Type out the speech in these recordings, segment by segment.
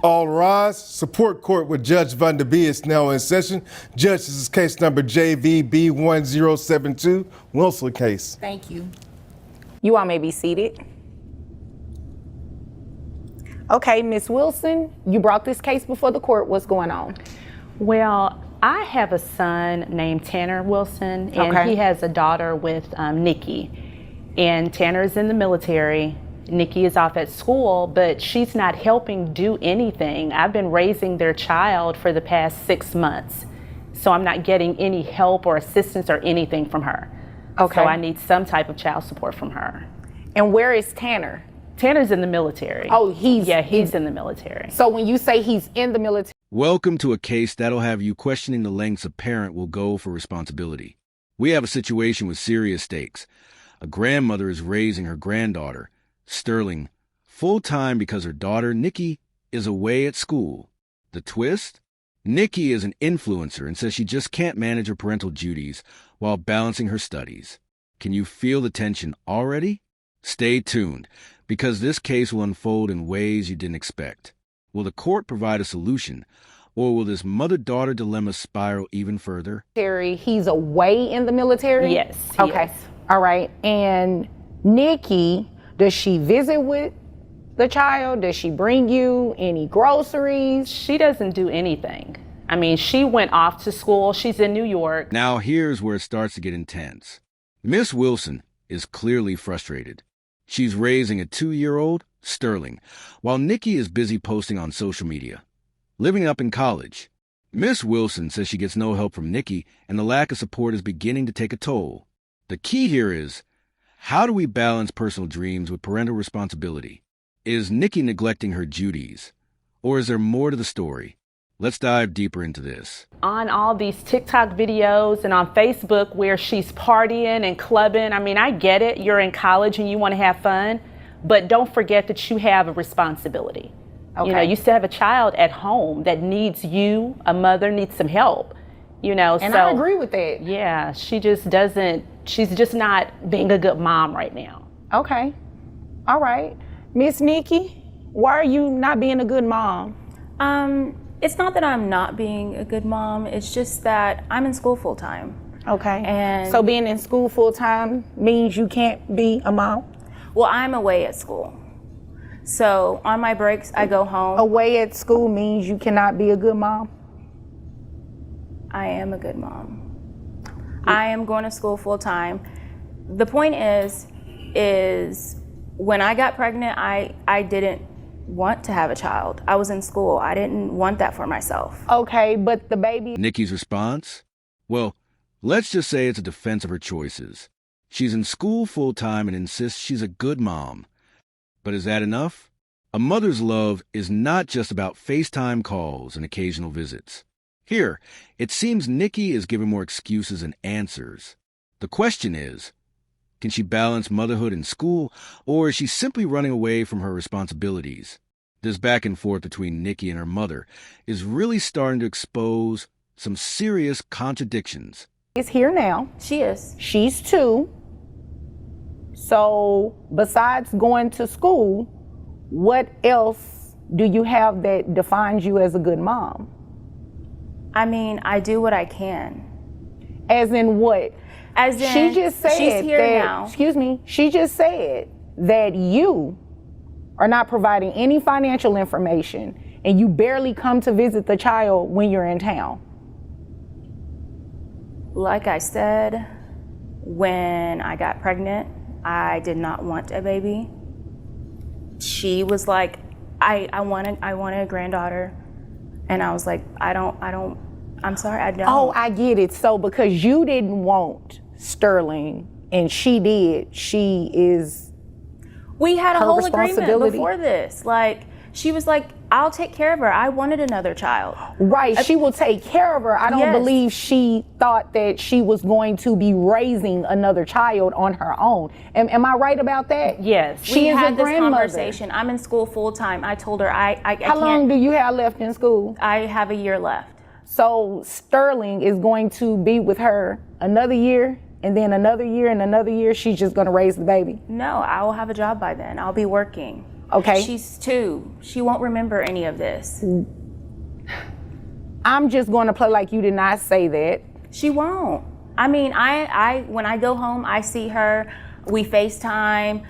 All rise. Support court with Judge Van der Bee is now in session. Judge, this is case number JVB1072, Wilson case. Thank you. You all may be seated. Okay, Ms. Wilson, you brought this case before the court. What's going on? Well, I have a son named Tanner Wilson, and he has a daughter with Nikki. And Tanner is in the military. Nikki is off at school, but she's not helping do anything. I've been raising their child for the past 6 months, so I'm not getting any help or assistance or anything from her. Okay. So I need some type of child support from her. And where is Tanner? Tanner's in the military. Oh, he's in the military. So when you say he's in the military. Welcome to a case that'll have you questioning the lengths a parent will go for responsibility. We have a situation with serious stakes. A grandmother is raising her granddaughter, Sterling, full-time because her daughter, Nikki, is away at school. The twist? Nikki is an influencer and says she just can't manage her parental duties while balancing her studies. Can you feel the tension already? Stay tuned, because this case will unfold in ways you didn't expect. Will the court provide a solution, or will this mother-daughter dilemma spiral even further? He's away in the military? Yes, he is. All right. And Nikki, does she visit with the child? Does she bring you any groceries? She doesn't do anything. I mean, she went off to school. She's in New York. Now here's where it starts to get intense. Miss Wilson is clearly frustrated. She's raising a 2-year-old, Sterling, while Nikki is busy posting on social media. Living up in college, Miss Wilson says she gets no help from Nikki, and the lack of support is beginning to take a toll. The key here is, how do we balance personal dreams with parental responsibility? Is Nikki neglecting her duties? Or is there more to the story? Let's dive deeper into this. On all these TikTok videos and on Facebook where she's partying and clubbing, I mean, I get it. You're in college and you want to have fun, but don't forget that you have a responsibility. Okay. You know, you still have a child at home that needs you. A mother needs some help, you know. And I agree with that. Yeah, she's just not being a good mom right now. Okay. All right. Miss Nikki, why are you not being a good mom? It's not that I'm not being a good mom. It's just that I'm in school full time. Okay. And so being in school full time means you can't be a mom? Well, I'm away at school. So on my breaks, I go home. Away at school means you cannot be a good mom? I am a good mom. I am going to school full time. The point is when I got pregnant, I didn't want to have a child. I was in school. I didn't want that for myself. Okay, but the baby... Nikki's response? Well, let's just say it's a defense of her choices. She's in school full-time and insists she's a good mom. But is that enough? A mother's love is not just about FaceTime calls and occasional visits. Here, it seems Nikki is giving more excuses than answers. The question is, can she balance motherhood and school, or is she simply running away from her responsibilities? This back and forth between Nikki and her mother is really starting to expose some serious contradictions. Is here now. She is. She's 2. So besides going to school, what else do you have that defines you as a good mom? I mean, I do what I can. As in what? As in, she just said she's here that, now. Excuse me, she just said that you are not providing any financial information and you barely come to visit the child when you're in town. Like I said, when I got pregnant, I did not want a baby. She was like, I wanted a granddaughter. And I was like, I'm sorry, I don't. Oh, I get it. So because you didn't want Sterling and she did, we had a whole agreement responsibility before this. Like, she was like, I'll take care of her. I wanted another child. Right, she will take care of her. I don't believe she thought that she was going to be raising another child on her own. Am I right about that? Yes. She is a grandmother. This conversation. I'm in school full time. I told her I can't. How long do you have left in school? I have a year left. So Sterling is going to be with her another year, and then another year and another year. She's just going to raise the baby. No, I will have a job by then. I'll be working. Okay. She's 2. She won't remember any of this. I'm just going to play like you did not say that. She won't. I mean, I when I go home, I see her, we FaceTime,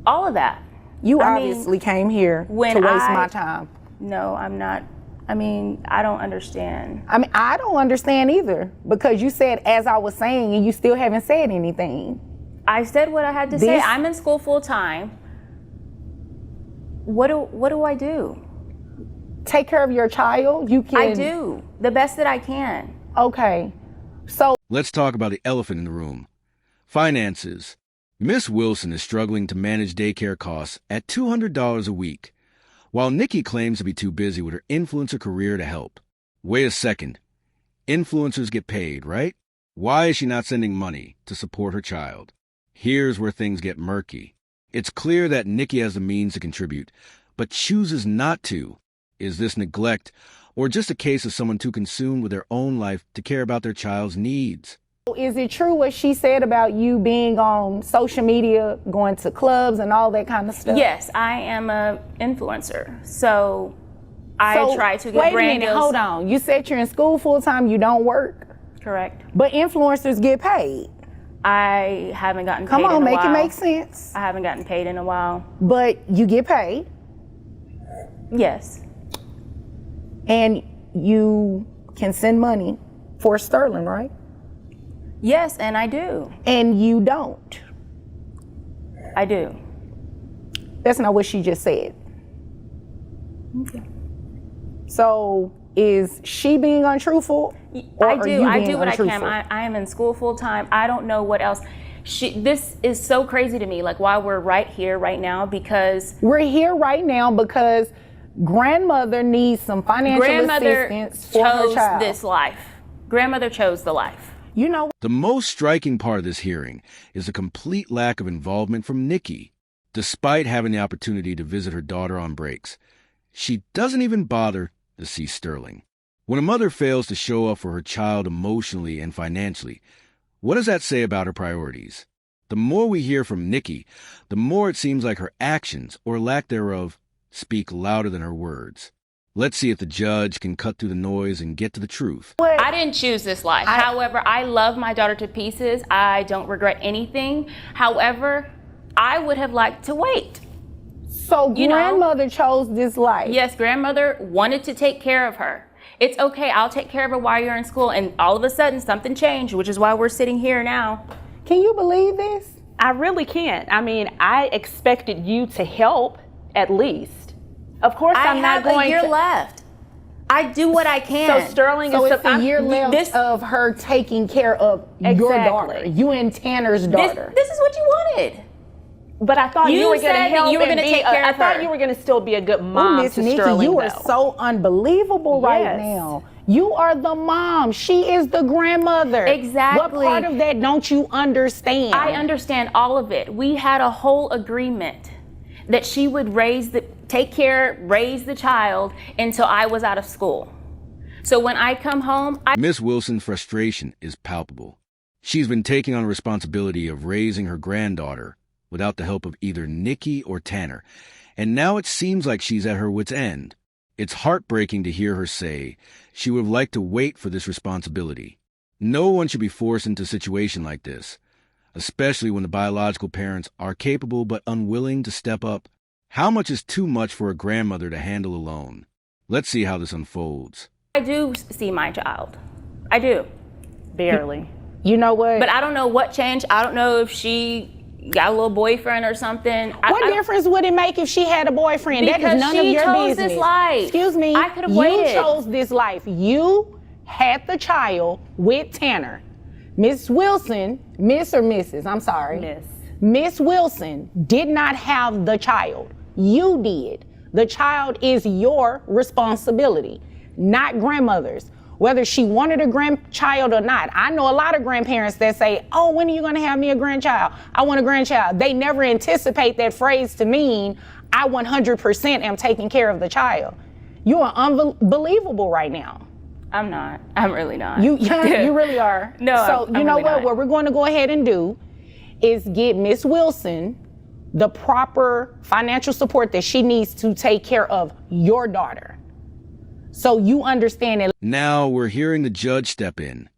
all of that. You obviously came here to waste my time. No, I'm not. I mean, I don't understand. I mean, I don't understand either, because you said as I was saying and you still haven't said anything. I said what I had to say. I'm in school full time. What do I do? Take care of your child. You can. I do the best that I can. Okay. So let's talk about the elephant in the room. Finances. Miss Wilson is struggling to manage daycare costs at $200 a week, while Nikki claims to be too busy with her influencer career to help. Wait a second. Influencers get paid, right? Why is she not sending money to support her child? Here's where things get murky. It's clear that Nikki has the means to contribute, but chooses not to. Is this neglect, or just a case of someone too consumed with their own life to care about their child's needs? is it true what she said about you being on social media, going to clubs and all that kind of stuff? Yes, I am an influencer. So I try to get wait brand a minute, deals. hold on. You said you're in school full time, you don't work? Correct. But influencers get paid. I haven't gotten paid Come on, in a make while. it make sense. I haven't gotten paid in a while. But you get paid. Yes. And you can send money for Sterling, right? Yes, and I do. And you don't. I do. That's not what she just said. Okay. So is she being untruthful? I do what I can. I am in school full time. I don't know what else. This is so crazy to me, like why we're right here right now, because we're here right now because grandmother needs some financial assistance for her child. This life. Grandmother chose the life. You know, the most striking part of this hearing is the complete lack of involvement from Nikki. Despite having the opportunity to visit her daughter on breaks, she doesn't even bother to see Sterling. When a mother fails to show up for her child emotionally and financially, what does that say about her priorities? The more we hear from Nikki, the more it seems like her actions, or lack thereof, speak louder than her words. Let's see if the judge can cut through the noise and get to the truth. I didn't choose this life. However, I love my daughter to pieces. I don't regret anything. However, I would have liked to wait. So grandmother chose this life. Yes, grandmother wanted to take care of her. It's okay, I'll take care of her while you're in school. And all of a sudden something changed, which is why we're sitting here now. Can you believe this? I really can't. I mean, I expected you to help at least. Of course, I'm not going to. I have a year left. I do what I can. So Sterling so is it's a year left of her taking care of your daughter, you and Tanner's daughter. This is what you wanted. But I thought you were going to help. You were going to take care of her. I thought you were going to still be a good mom Miss to Nikki, Sterling. You are so unbelievable right now. You are the mom. She is the grandmother. Exactly. What part of that don't you understand? I understand all of it. We had a whole agreement that she would raise the child until I was out of school. So when I come home, Miss Wilson's frustration is palpable. She's been taking on the responsibility of raising her granddaughter without the help of either Nikki or Tanner, and now it seems like she's at her wit's end. It's heartbreaking to hear her say she would have liked to wait for this responsibility. No one should be forced into a situation like this, especially when the biological parents are capable but unwilling to step up. How much is too much for a grandmother to handle alone? Let's see how this unfolds. I do see my child. I do. Barely. You know what? But I don't know what changed. I don't know if she got a little boyfriend or something. What difference would it make if she had a boyfriend? That is none of your business. Because she chose this life. Excuse me. I could have waited. You chose this life. You had the child with Tanner. Miss Wilson, Miss or Mrs., I'm sorry. Miss. Miss Wilson did not have the child. You did. The child is your responsibility, not grandmother's. Whether she wanted a grandchild or not. I know a lot of grandparents that say, oh, when are you gonna have me a grandchild? I want a grandchild. They never anticipate that phrase to mean I 100% am taking care of the child. You are unbelievable right now. I'm not. I'm really not. You really are. No, So I'm you know really what? not. What we're going to go ahead and do is get Miss Wilson the proper financial support that she needs to take care of your daughter. So you understand it. Now we're hearing the judge step in,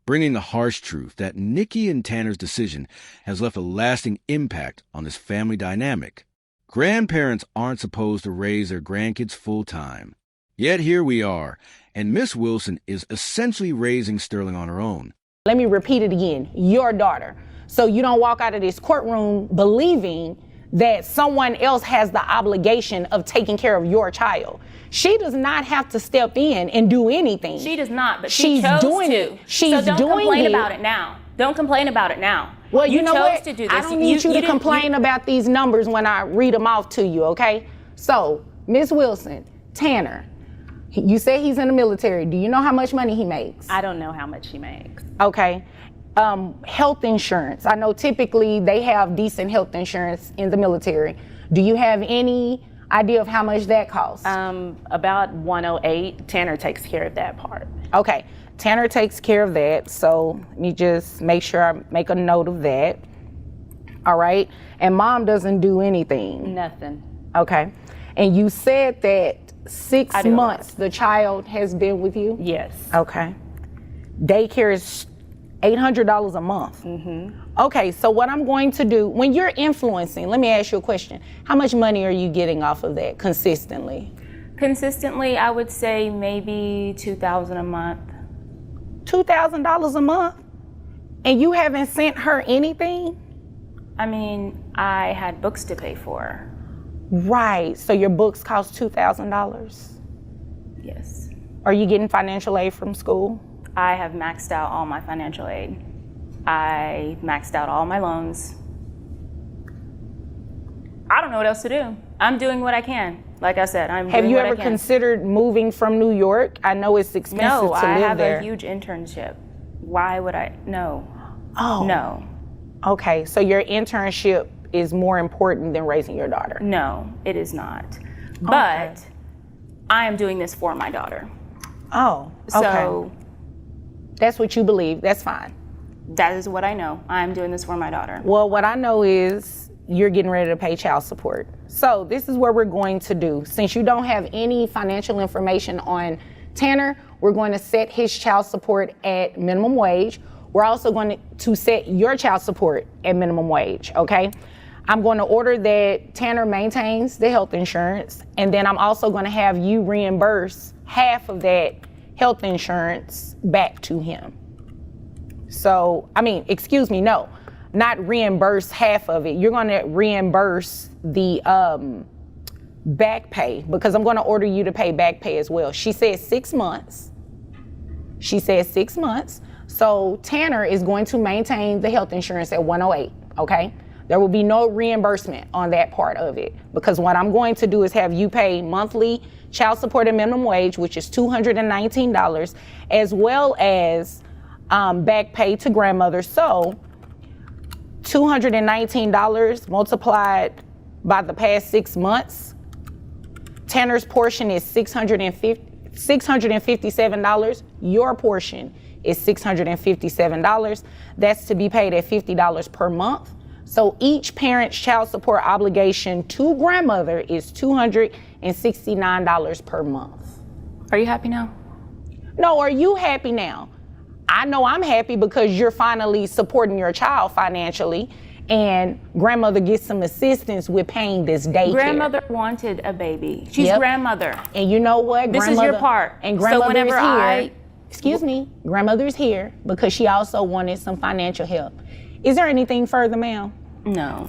bringing the harsh truth that Nikki and Tanner's decision has left a lasting impact on this family dynamic. Grandparents aren't supposed to raise their grandkids full-time. Yet here we are, and Miss Wilson is essentially raising Sterling on her own. Let me repeat it again, your daughter. So you don't walk out of this courtroom believing that someone else has the obligation of taking care of your child. She does not have to step in and do anything. She does not, but she's she chose doing to. it. She's so don't doing complain it. about it now. Don't complain about it now. Well, you know chose what? to do this. I don't need you to complain about these numbers when I read them off to you, okay? So, Ms. Wilson, Tanner, you say he's in the military. Do you know how much money he makes? I don't know how much he makes. Okay. Health insurance. I know typically they have decent health insurance in the military. Do you have any idea of how much that costs? About 108. Tanner takes care of that part. Okay. Tanner takes care of that. So let me just make sure I make a note of that. All right. And mom doesn't do anything. Nothing. Okay. And you said that 6 months the child has been with you? Yes. Okay. Daycare is $800 a month. Mm-hmm. Okay, so what I'm going to do, when you're influencing, let me ask you a question. How much money are you getting off of that consistently? Consistently, I would say maybe $2,000 a month. $2,000 a month? And you haven't sent her anything? I mean, I had books to pay for. Right, so your books cost $2,000? Yes. Are you getting financial aid from school? I have maxed out all my financial aid. I maxed out all my loans. I don't know what else to do. I'm doing what I can. Like I said, I'm doing what I can. Have you ever considered moving from New York? I know it's expensive to live there. No, I have a huge internship. Why would I? No. Oh. No. Okay, so your internship is more important than raising your daughter? No, it is not. But I am doing this for my daughter. Oh, okay. So that's what you believe. That's fine. that is what I know. I'm doing this for my daughter. Well, what I know is you're getting ready to pay child support. So this is what we're going to do. Since you don't have any financial information on Tanner, we're going to set his child support at minimum wage. We're also going to set your child support at minimum wage, okay? I'm going to order that Tanner maintains the health insurance, and then I'm also going to have you reimburse half of that health insurance back to him. So, no, not reimburse half of it. You're going to reimburse the back pay, because I'm going to order you to pay back pay as well. She said 6 months. So Tanner is going to maintain the health insurance at 108, okay? There will be no reimbursement on that part of it, because what I'm going to do is have you pay monthly child support at minimum wage, which is $219, as well as back pay to grandmother. So $219 multiplied by the past 6 months, Tanner's portion is $657. Your portion is $657. That's to be paid at $50 per month. So each parent's child support obligation to grandmother is $269 per month. Are you happy now? No, are you happy now? I know I'm happy because you're finally supporting your child financially, and grandmother gets some assistance with paying this daycare. Grandmother wanted a baby. She's grandmother. And you know what? This is your part. And grandmother is here. Excuse me. Grandmother's here because she also wanted some financial help. Is there anything further, ma'am? No.